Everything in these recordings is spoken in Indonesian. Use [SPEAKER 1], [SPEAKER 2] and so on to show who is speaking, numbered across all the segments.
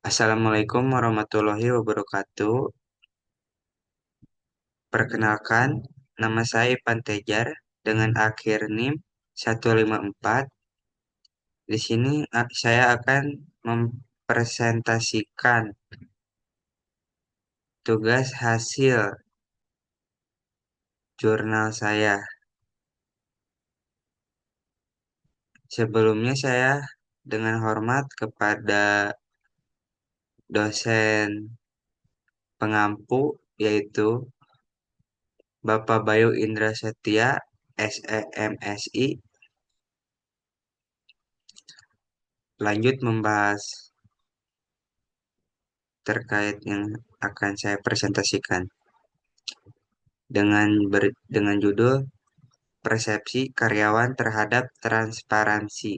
[SPEAKER 1] Assalamualaikum warahmatullahi wabarakatuh. Perkenalkan, nama saya Ipan Tejar dengan akhir NIM 154. Di sini saya akan mempresentasikan tugas hasil jurnal saya. Sebelumnya saya dengan hormat kepada dosen pengampu yaitu Bapak Bayu Indra Setia, SEMSI, lanjut membahas terkait yang akan saya presentasikan dengan judul Persepsi Karyawan Terhadap Transparansi,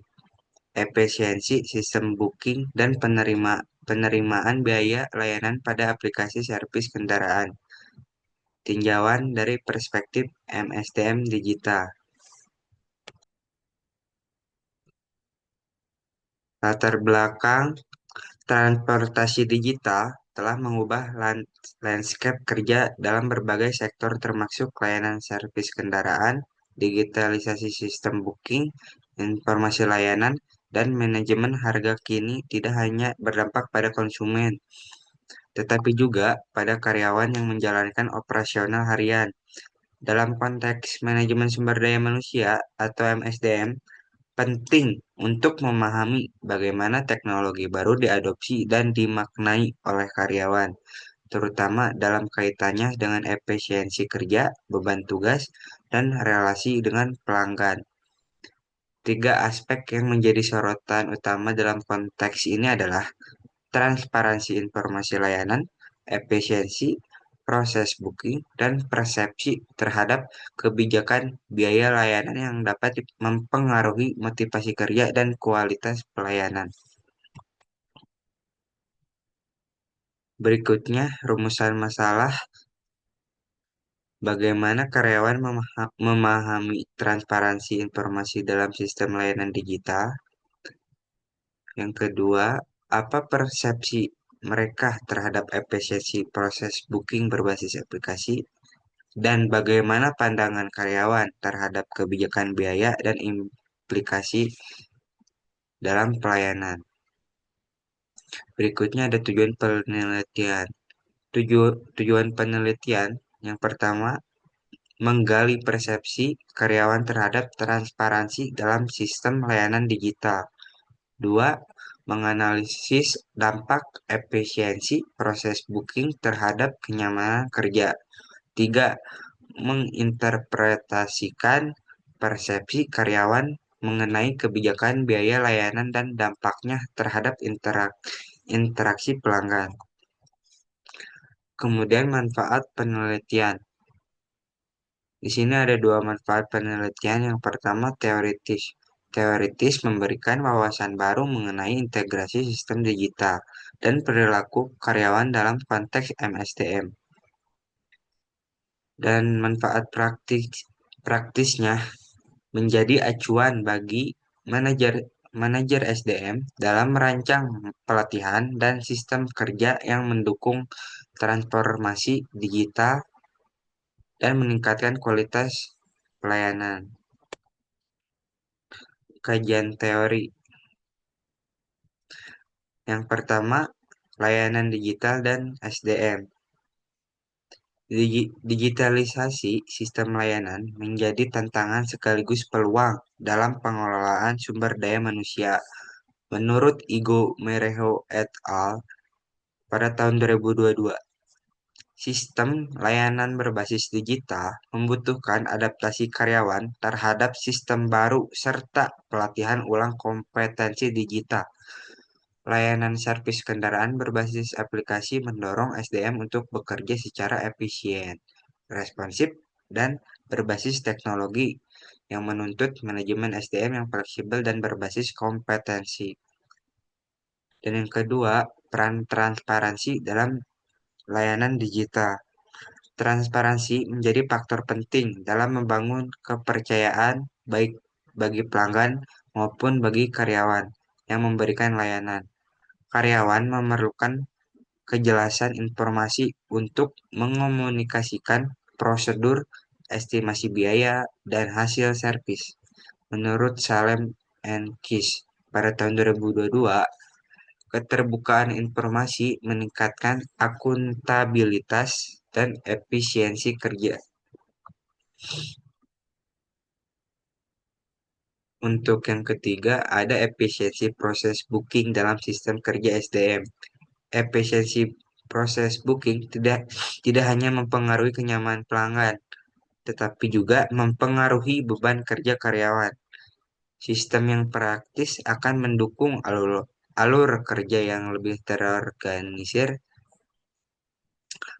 [SPEAKER 1] Efisiensi Sistem Booking dan Penerimaan Biaya Layanan pada Aplikasi Servis Kendaraan. Tinjauan dari perspektif MSDM digital. Latar belakang transportasi digital telah mengubah landscape kerja dalam berbagai sektor termasuk layanan servis kendaraan, digitalisasi sistem booking, informasi layanan, dan manajemen harga kini tidak hanya berdampak pada konsumen, tetapi juga pada karyawan yang menjalankan operasional harian. Dalam konteks manajemen sumber daya manusia atau MSDM, penting untuk memahami bagaimana teknologi baru diadopsi dan dimaknai oleh karyawan, terutama dalam kaitannya dengan efisiensi kerja, beban tugas, dan relasi dengan pelanggan. Tiga aspek yang menjadi sorotan utama dalam konteks ini adalah transparansi informasi layanan, efisiensi proses booking, dan persepsi terhadap kebijakan biaya layanan yang dapat mempengaruhi motivasi kerja dan kualitas pelayanan. Berikutnya, rumusan masalah bagaimana karyawan memahami transparansi informasi dalam sistem layanan digital. Yang kedua, apa persepsi mereka terhadap efisiensi proses booking berbasis aplikasi, dan bagaimana pandangan karyawan terhadap kebijakan biaya dan implikasi dalam pelayanan. Berikutnya ada tujuan penelitian. Tujuan penelitian yang pertama, menggali persepsi karyawan terhadap transparansi dalam sistem layanan digital. Dua, menganalisis dampak efisiensi proses booking terhadap kenyamanan kerja. Tiga, menginterpretasikan persepsi karyawan mengenai kebijakan biaya layanan dan dampaknya terhadap interaksi pelanggan. Kemudian manfaat penelitian. Di sini ada dua manfaat penelitian. Yang pertama teoritis. Teoritis memberikan wawasan baru mengenai integrasi sistem digital dan perilaku karyawan dalam konteks MSDM. Dan manfaat praktisnya menjadi acuan bagi manajer manajer SDM dalam merancang pelatihan dan sistem kerja yang mendukung transformasi digital dan meningkatkan kualitas pelayanan. Kajian teori. Yang pertama, layanan digital dan SDM. Digitalisasi sistem layanan menjadi tantangan sekaligus peluang dalam pengelolaan sumber daya manusia. Menurut Igo Merejo et al. Pada tahun 2022, sistem layanan berbasis digital membutuhkan adaptasi karyawan terhadap sistem baru serta pelatihan ulang kompetensi digital. Layanan servis kendaraan berbasis aplikasi mendorong SDM untuk bekerja secara efisien, responsif, dan berbasis teknologi yang menuntut manajemen SDM yang fleksibel dan berbasis kompetensi. Dan yang kedua, peran transparansi dalam layanan digital. Transparansi menjadi faktor penting dalam membangun kepercayaan baik bagi pelanggan maupun bagi karyawan yang memberikan layanan. Karyawan memerlukan kejelasan informasi untuk mengomunikasikan prosedur, estimasi biaya, dan hasil servis. Menurut Salem and Kiss, pada tahun 2022, keterbukaan informasi meningkatkan akuntabilitas dan efisiensi kerja. Untuk yang ketiga, ada efisiensi proses booking dalam sistem kerja SDM. Efisiensi proses booking tidak hanya mempengaruhi kenyamanan pelanggan, tetapi juga mempengaruhi beban kerja karyawan. Sistem yang praktis akan mendukung alur kerja yang lebih terorganisir.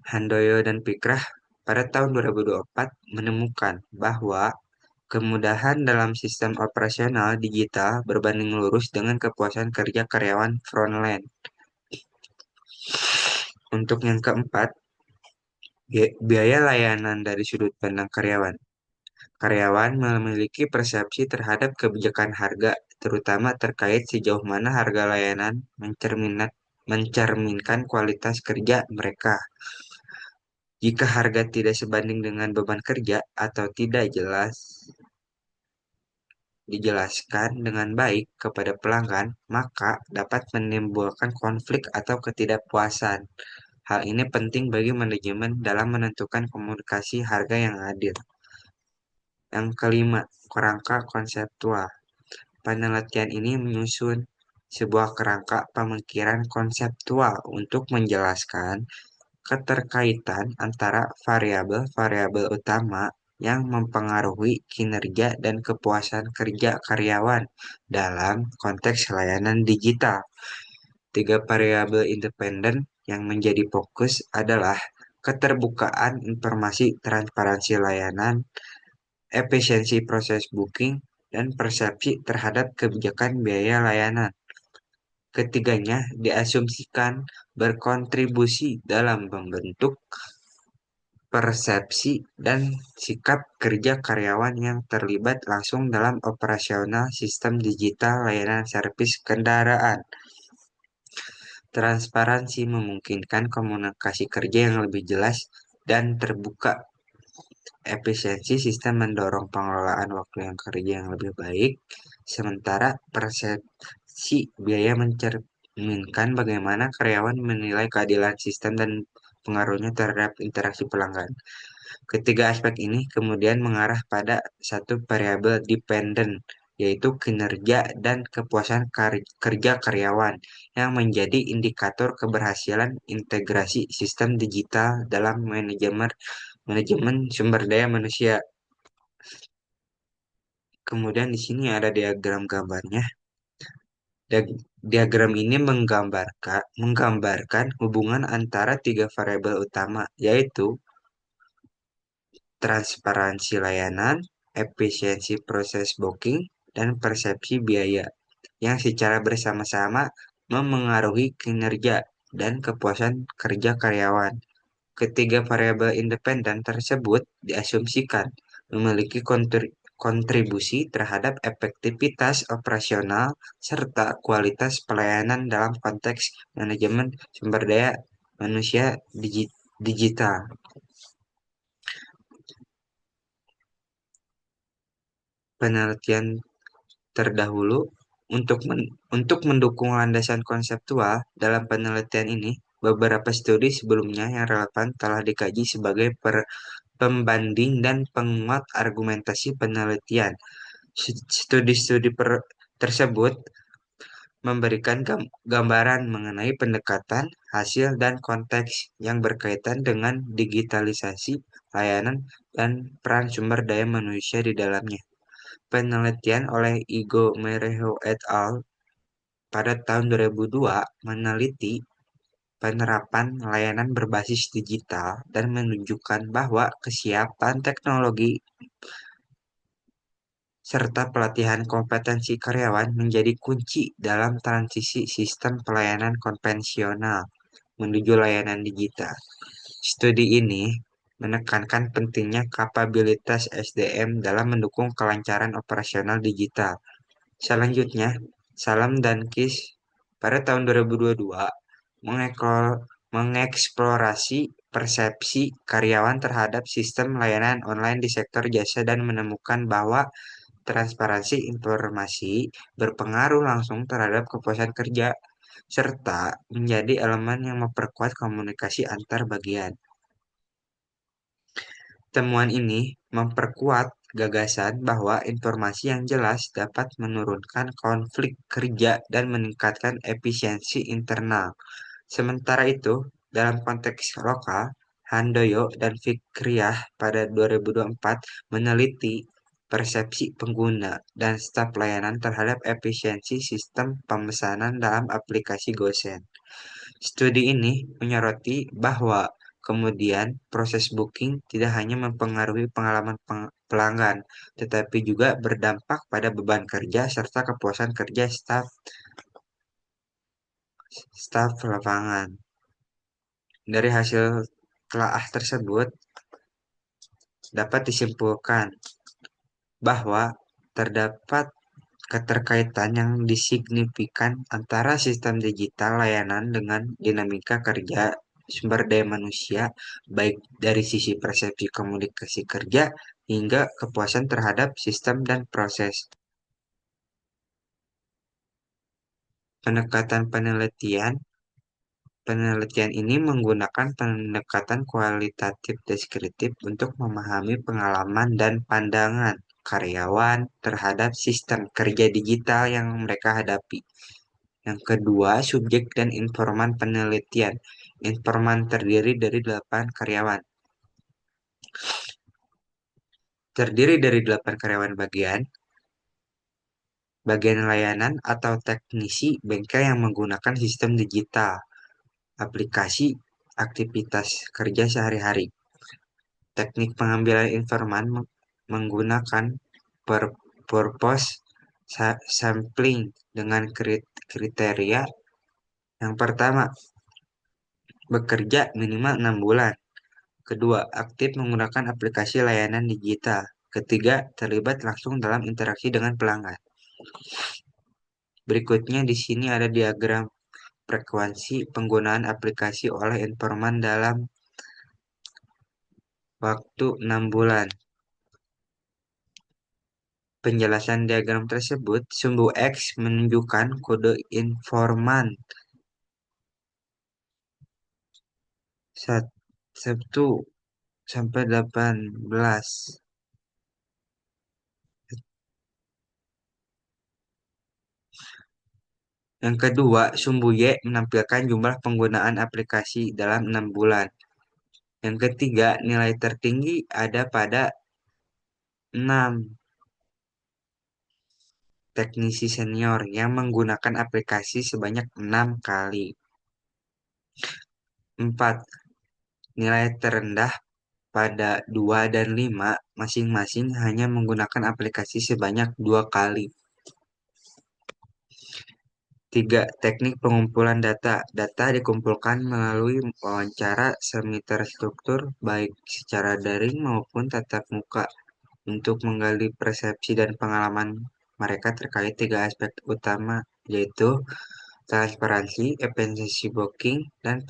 [SPEAKER 1] Handoyo dan Pikrah pada tahun 2024 menemukan bahwa kemudahan dalam sistem operasional digital berbanding lurus dengan kepuasan kerja karyawan frontline. Untuk yang keempat, biaya layanan dari sudut pandang karyawan. Karyawan memiliki persepsi terhadap kebijakan harga, terutama terkait sejauh mana harga layanan mencerminkan kualitas kerja mereka. Jika harga tidak sebanding dengan beban kerja atau tidak dijelaskan dengan baik kepada pelanggan, maka dapat menimbulkan konflik atau ketidakpuasan. Hal ini penting bagi manajemen dalam menentukan komunikasi harga yang adil. Yang kelima, kerangka konseptual. Penelitian ini menyusun sebuah kerangka pemikiran konseptual untuk menjelaskan keterkaitan antara variabel-variabel utama yang mempengaruhi kinerja dan kepuasan kerja karyawan dalam konteks layanan digital. Tiga variabel independen yang menjadi fokus adalah keterbukaan informasi, transparansi layanan, efisiensi proses booking, dan persepsi terhadap kebijakan biaya layanan. Ketiganya diasumsikan berkontribusi dalam membentuk persepsi dan sikap kerja karyawan yang terlibat langsung dalam operasional sistem digital layanan servis kendaraan. Transparansi memungkinkan komunikasi kerja yang lebih jelas dan terbuka. Efisiensi sistem mendorong pengelolaan waktu yang kerja yang lebih baik, sementara persepsi biaya mencerminkan bagaimana karyawan menilai keadilan sistem dan pengaruhnya terhadap interaksi pelanggan. Ketiga aspek ini kemudian mengarah pada satu variabel dependen, yaitu kinerja dan kepuasan kerja karyawan, yang menjadi indikator keberhasilan integrasi sistem digital dalam manajemen sumber daya manusia. Kemudian di sini ada diagram gambarnya. Diagram ini menggambarkan hubungan antara tiga variabel utama, yaitu transparansi layanan, efisiensi proses booking, dan persepsi biaya, yang secara bersama-sama memengaruhi kinerja dan kepuasan kerja karyawan. Ketiga variabel independen tersebut diasumsikan memiliki kontribusi terhadap efektivitas operasional serta kualitas pelayanan dalam konteks manajemen sumber daya manusia digital. Penelitian terdahulu untuk mendukung landasan konseptual dalam penelitian ini, beberapa studi sebelumnya yang relevan telah dikaji sebagai pembanding dan penguat argumentasi penelitian. Studi-studi tersebut memberikan gambaran mengenai pendekatan, hasil, dan konteks yang berkaitan dengan digitalisasi layanan dan peran sumber daya manusia di dalamnya. Penelitian oleh Igo Merejo et al. Pada tahun 2002 meneliti penerapan layanan berbasis digital dan menunjukkan bahwa kesiapan teknologi serta pelatihan kompetensi karyawan menjadi kunci dalam transisi sistem pelayanan konvensional menuju layanan digital. Studi ini menekankan pentingnya kapabilitas SDM dalam mendukung kelancaran operasional digital. Selanjutnya, Salam dan Kis pada tahun 2022 mengeksplorasi persepsi karyawan terhadap sistem layanan online di sektor jasa dan menemukan bahwa transparansi informasi berpengaruh langsung terhadap kepuasan kerja serta menjadi elemen yang memperkuat komunikasi antar bagian. Temuan ini memperkuat gagasan bahwa informasi yang jelas dapat menurunkan konflik kerja dan meningkatkan efisiensi internal. Sementara itu, dalam konteks lokal, Handoyo dan Fikriyah pada 2024 meneliti persepsi pengguna dan staf layanan terhadap efisiensi sistem pemesanan dalam aplikasi GoSend. Studi ini menyoroti bahwa kemudian proses booking tidak hanya mempengaruhi pengalaman pelanggan, tetapi juga berdampak pada beban kerja serta kepuasan kerja staf lapangan. Dari hasil telaah tersebut dapat disimpulkan bahwa terdapat keterkaitan yang disignifikan antara sistem digital layanan dengan dinamika kerja sumber daya manusia, baik dari sisi persepsi komunikasi kerja hingga kepuasan terhadap sistem dan proses. Pendekatan penelitian Penelitian ini menggunakan pendekatan kualitatif deskriptif untuk memahami pengalaman dan pandangan karyawan terhadap sistem kerja digital yang mereka hadapi. Yang kedua, subjek dan informan penelitian. Informan terdiri dari 8 karyawan. Terdiri dari 8 karyawan bagian layanan atau teknisi bengkel yang menggunakan sistem digital, aplikasi, aktivitas kerja sehari-hari. Teknik pengambilan informan menggunakan purpose sampling dengan kriteria yang pertama, bekerja minimal 6 bulan. Kedua, aktif menggunakan aplikasi layanan digital. Ketiga, terlibat langsung dalam interaksi dengan pelanggan. Berikutnya di sini ada diagram frekuensi penggunaan aplikasi oleh informan dalam waktu 6 bulan. Penjelasan diagram tersebut, sumbu X menunjukkan kode informan 1 sampai 18. Yang kedua, sumbu Y menampilkan jumlah penggunaan aplikasi dalam 6 bulan. Yang ketiga, nilai tertinggi ada pada 6 teknisi senior yang menggunakan aplikasi sebanyak 6 kali. 4. Nilai terendah pada 2 dan 5 masing-masing hanya menggunakan aplikasi sebanyak 2 kali. 3. Teknik pengumpulan data. Data dikumpulkan melalui wawancara semi terstruktur baik secara daring maupun tatap muka untuk menggali persepsi dan pengalaman mereka terkait 3 aspek utama, yaitu transparansi, efisiensi booking, dan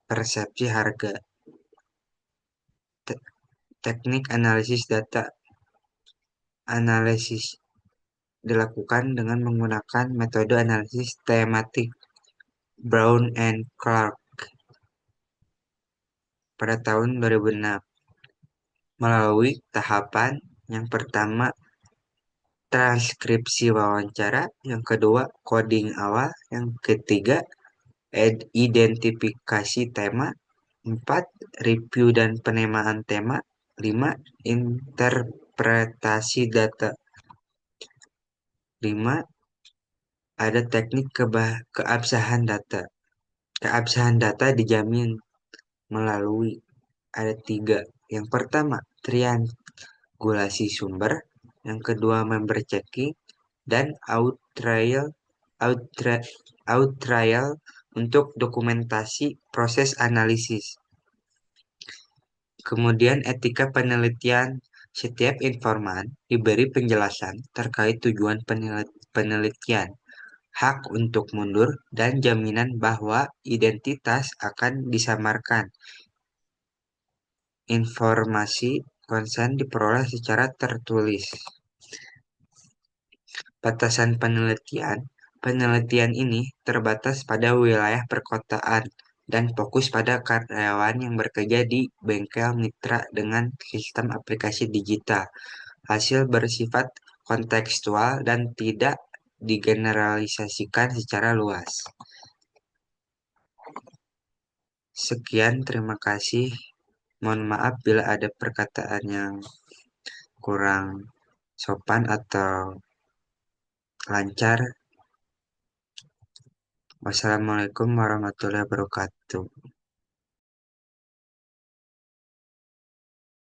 [SPEAKER 1] persepsi harga. Teknik analisis data. Analisis dilakukan dengan menggunakan metode analisis tematik Brown and Clark pada tahun 2006 melalui tahapan yang pertama transkripsi wawancara, yang kedua coding awal, yang ketiga identifikasi tema, 4 review dan penamaan tema, 5 interpretasi data, 5 ada teknik keabsahan data. Keabsahan data dijamin melalui ada 3. Yang pertama, triangulasi sumber. Yang kedua, member checking. Dan out trial untuk dokumentasi proses analisis. Kemudian etika penelitian. Setiap informan diberi penjelasan terkait tujuan penelitian, hak untuk mundur, dan jaminan bahwa identitas akan disamarkan. Informasi konsen diperoleh secara tertulis. Batasan penelitian. Penelitian ini terbatas pada wilayah perkotaan dan fokus pada karyawan yang bekerja di bengkel mitra dengan sistem aplikasi digital. Hasil bersifat kontekstual dan tidak digeneralisasikan secara luas. Sekian, terima kasih. Mohon maaf bila ada perkataan yang kurang sopan atau lancar. Wassalamualaikum warahmatullahi wabarakatuh.